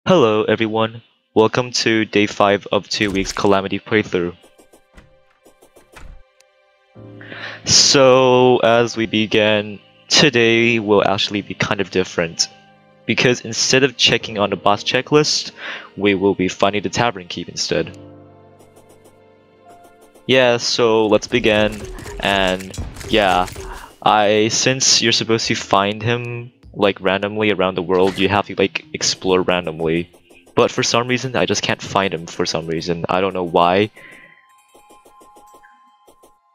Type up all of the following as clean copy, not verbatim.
Hello everyone, welcome to day 5 of 2 weeks Calamity playthrough. So as we begin, today will actually be kind of different, because instead of checking on the boss checklist, we will be finding the tavern keep instead. Yeah, so let's begin, and yeah, since you're supposed to find him like randomly around the world, you have to like explore randomly. But for some reason, I just can't find him for some reason. I don't know why.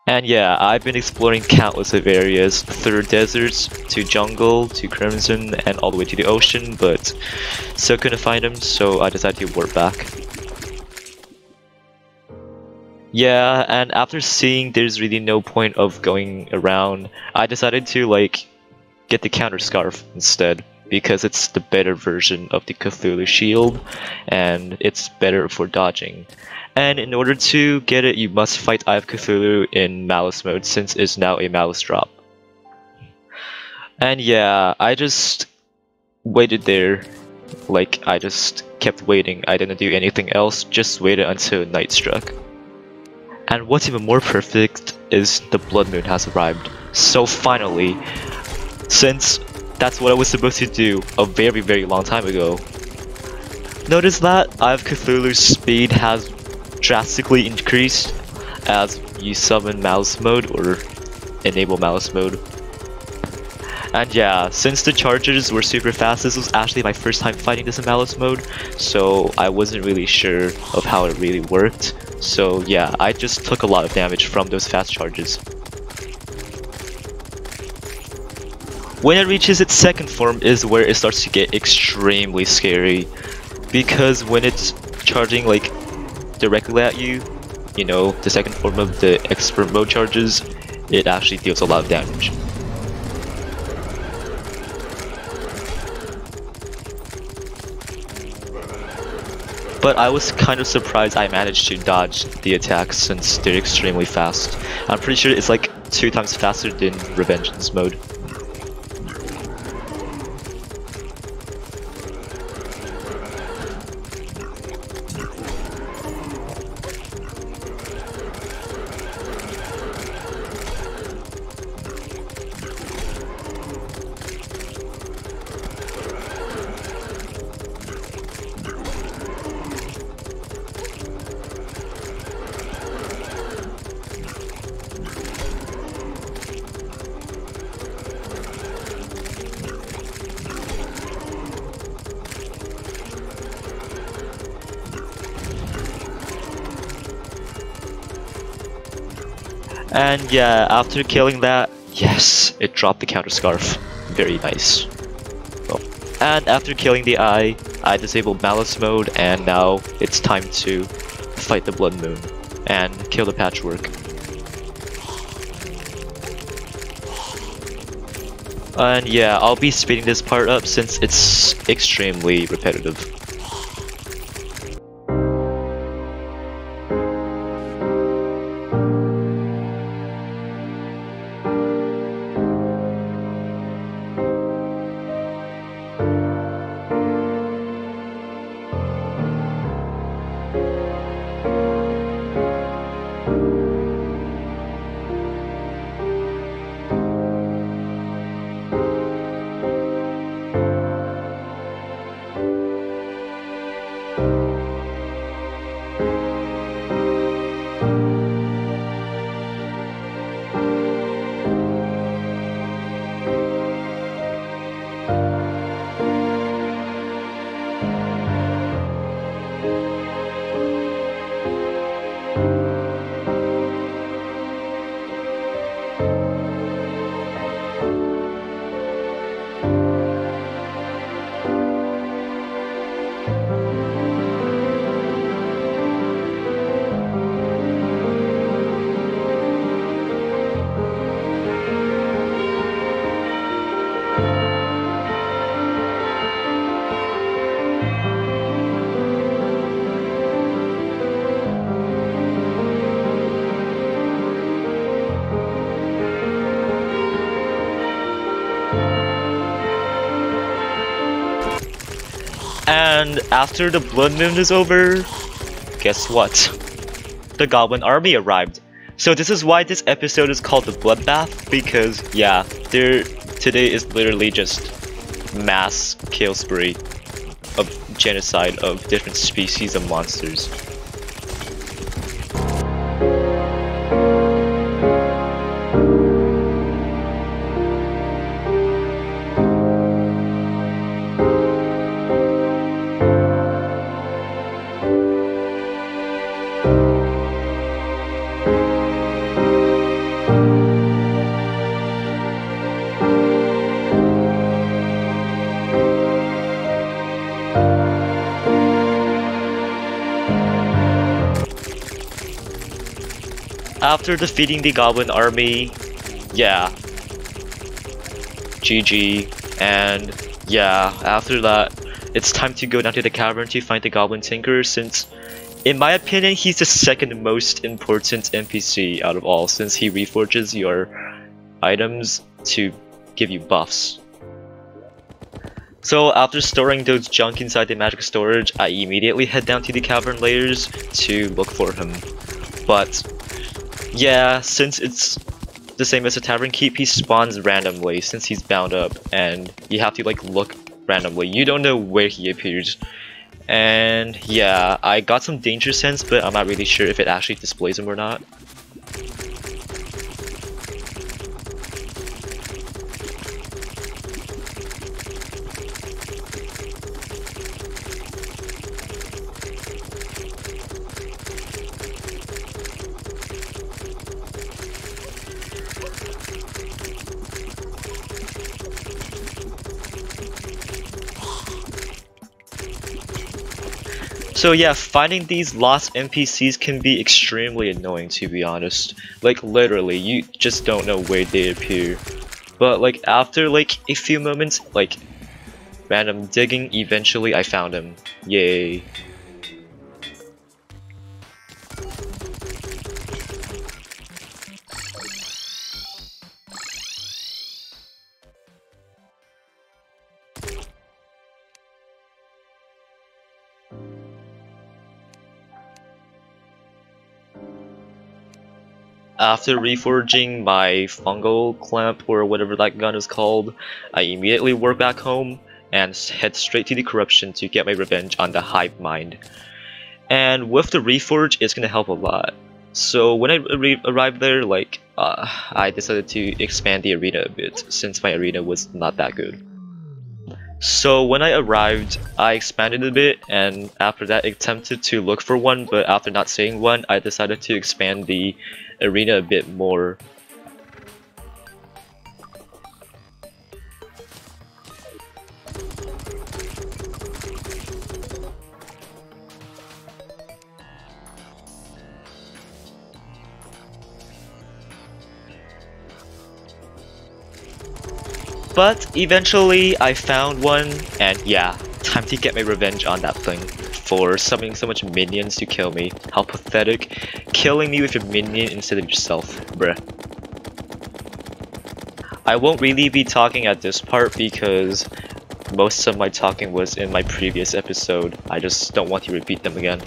And yeah, I've been exploring countless of areas, through deserts, to jungle, to Crimson, and all the way to the ocean, but still couldn't find him, so I decided to warp back. Yeah, and after seeing there's really no point of going around, I decided to like get the counter scarf instead, because it's the better version of the Cthulhu shield, and it's better for dodging. And in order to get it, you must fight Eye of Cthulhu in Malice mode, since it's now a Malice drop. And yeah, I just waited there. Like, I just kept waiting. I didn't do anything else, just waited until night struck. And what's even more perfect is the blood moon has arrived. So finally, since that's what I was supposed to do a very long time ago. Notice that Eye of Cthulhu's speed has drastically increased as you summon Malice mode or enable Malice mode. And yeah, since the charges were super fast, this was actually my first time fighting this in Malice mode, so I wasn't really sure of how it really worked. So yeah, I just took a lot of damage from those fast charges. When it reaches its second form is where it starts to get extremely scary, because when it's charging like directly at you, you know, the second form of the expert mode charges, it actually deals a lot of damage. But I was kind of surprised I managed to dodge the attacks since they're extremely fast. I'm pretty sure it's like 2 times faster than Revengeance mode. And yeah, after killing that, yes, it dropped the counter scarf. Very nice. Oh. And after killing the eye, I disabled Malice mode, and now it's time to fight the Blood Moon and kill the Patchwork. And yeah, I'll be speeding this part up since it's extremely repetitive. And after the blood moon is over, guess what? The goblin army arrived. So this is why this episode is called the bloodbath, because yeah, today is literally just mass kill spree of genocide of different species of monsters. After defeating the goblin army, yeah, GG, and yeah, after that, it's time to go down to the cavern to find the goblin tinkerer, since, in my opinion, he's the second most important NPC out of all, since he reforges your items to give you buffs. So after storing those junk inside the magic storage, I immediately head down to the cavern layers to look for him. But yeah, since it's the same as the tavern keep, he spawns randomly since he's bound up, and you have to like look randomly. You don't know where he appears. And yeah, I got some danger sense, but I'm not really sure if it actually displays him or not. So yeah, finding these lost NPCs can be extremely annoying, to be honest. Like literally, you just don't know where they appear. But like after like a few moments, like random digging, eventually I found him. Yay. After reforging my fungal clamp, or whatever that gun is called, I immediately work back home and head straight to the corruption to get my revenge on the hive mind. And with the reforge, it's gonna help a lot. So when I arrived there, like, I decided to expand the arena a bit, since my arena was not that good. So when I arrived, I expanded a bit, and after that attempted to look for one, but after not seeing one, I decided to expand the arena a bit more. But eventually I found one, and yeah, time to get my revenge on that thing for summoning so much minions to kill me. How pathetic. Killing me with your minion instead of yourself, bruh. I won't really be talking at this part because most of my talking was in my previous episode. I just don't want to repeat them again.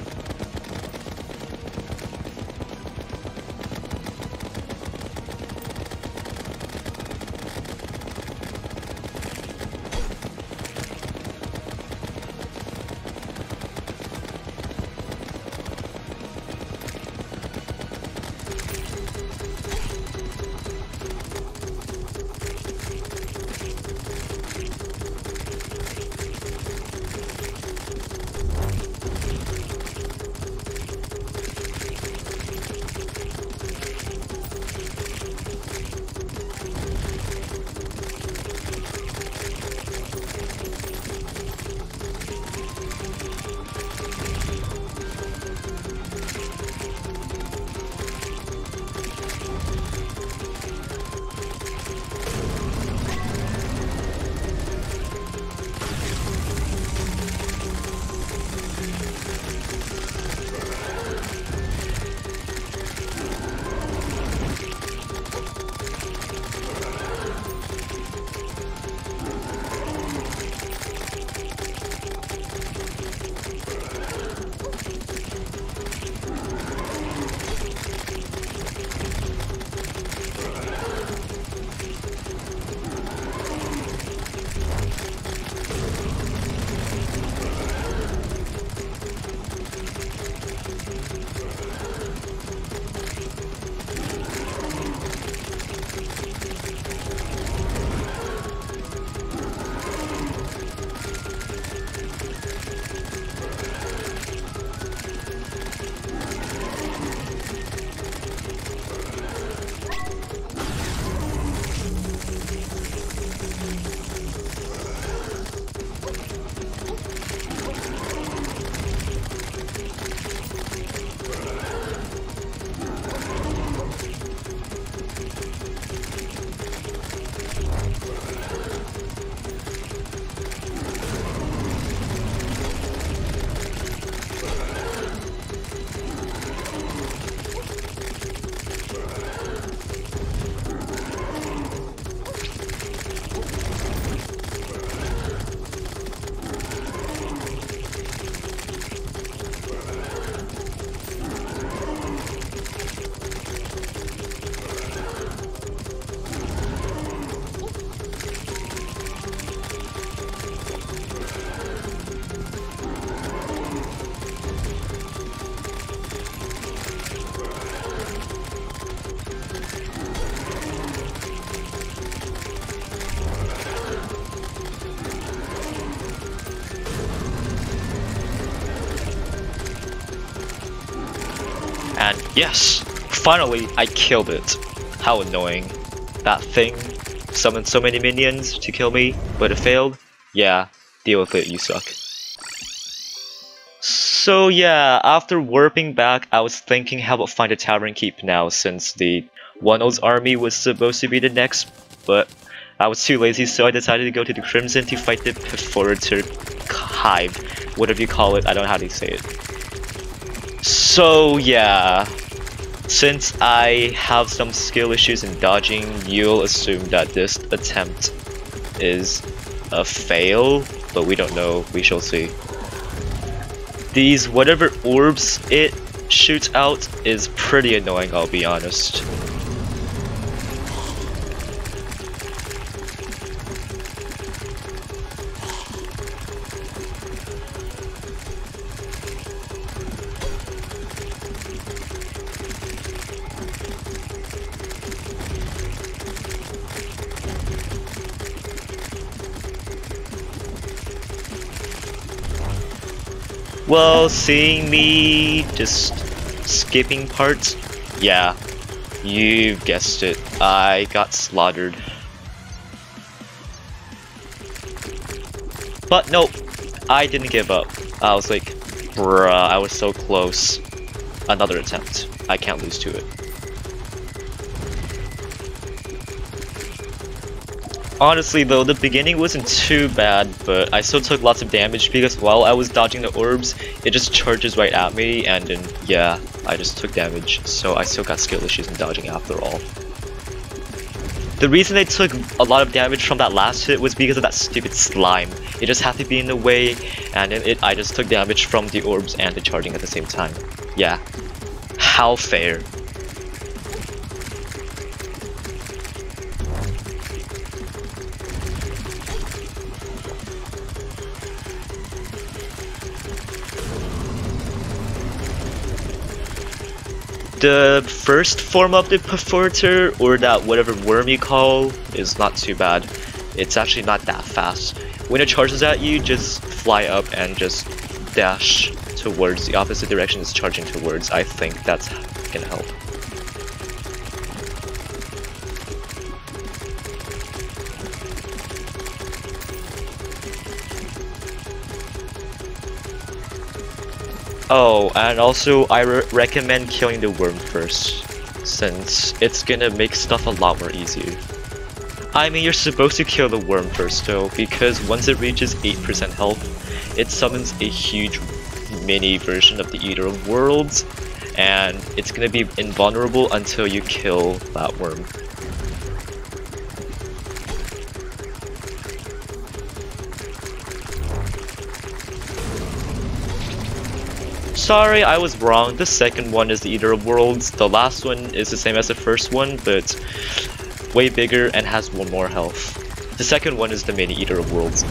And yes, finally I killed it. How annoying. That thing summoned so many minions to kill me, but it failed. Yeah, deal with it, you suck. So yeah, after warping back, I was thinking how about find a tavern keep now, since the One-O's army was supposed to be the next, but I was too lazy, so I decided to go to the Crimson to fight the Perforator Hive, whatever you call it, I don't know how to say it. So yeah, since I have some skill issues in dodging, you'll assume that this attempt is a fail, but we don't know, we shall see. These whatever orbs it shoots out is pretty annoying, I'll be honest. Well, seeing me just skipping parts, yeah, you've guessed it, I got slaughtered. But no, I didn't give up. I was like, bruh, I was so close. Another attempt. I can't lose to it. Honestly though, the beginning wasn't too bad, but I still took lots of damage because while I was dodging the orbs, it just charges right at me, and then yeah, I just took damage, so I still got skill issues in dodging after all. The reason I took a lot of damage from that last hit was because of that stupid slime. It just had to be in the way, and then I just took damage from the orbs and the charging at the same time. Yeah. How fair. The first form of the Perforator, or that whatever worm you call, is not too bad. It's actually not that fast. When it charges at you, just fly up and just dash towards the opposite direction it's charging towards. I think that's gonna help. Oh, and also I recommend killing the worm first, since it's gonna make stuff a lot more easier. I mean, you're supposed to kill the worm first though, because once it reaches 8% health, it summons a huge mini version of the Eater of Worlds, and it's gonna be invulnerable until you kill that worm. Sorry, I was wrong. The second one is the Eater of Worlds. The last one is the same as the first one, but way bigger and has one more health. The second one is the mini Eater of Worlds.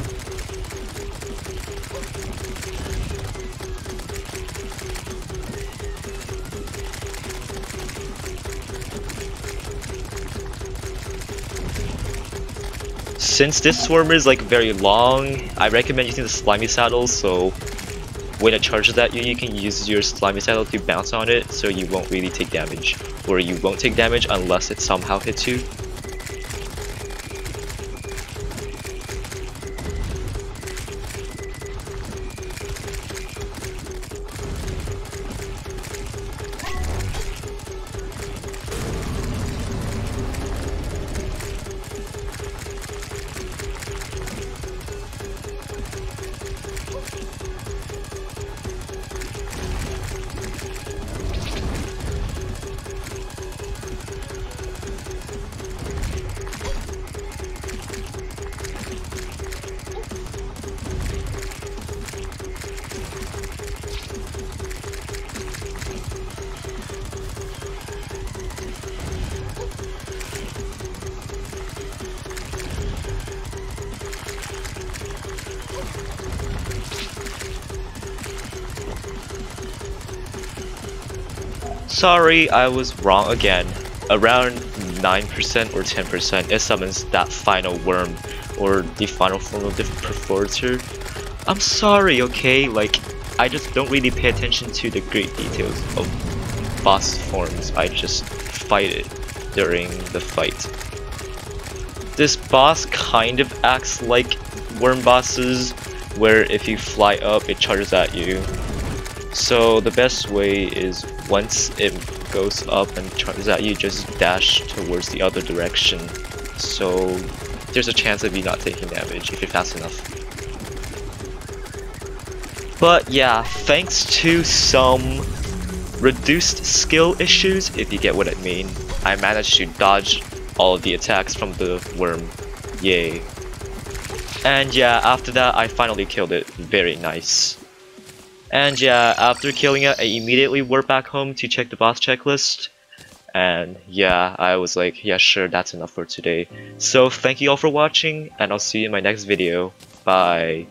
Since this swarm is like very long, I recommend using the slimy saddle, so when it charges at you, you can use your slimy saddle to bounce on it, so you won't really take damage. Or you won't take damage unless it somehow hits you. Sorry, I was wrong again. Around 9% or 10% it summons that final worm, or the final form of the Perforator. I'm sorry, okay? Like, I just don't really pay attention to the great details of boss forms, I just fight it during the fight. This boss kind of acts like worm bosses, where if you fly up, it charges at you. So the best way is once it goes up and charges at you, just dash towards the other direction. So there's a chance of you not taking damage if you're fast enough. But yeah, thanks to some reduced skill issues, if you get what I mean, I managed to dodge all of the attacks from the worm. Yay. And yeah, after that I finally killed it. Very nice. And yeah, after killing it, I immediately warped back home to check the boss checklist. And yeah, I was like, yeah sure, that's enough for today. So thank you all for watching, and I'll see you in my next video. Bye.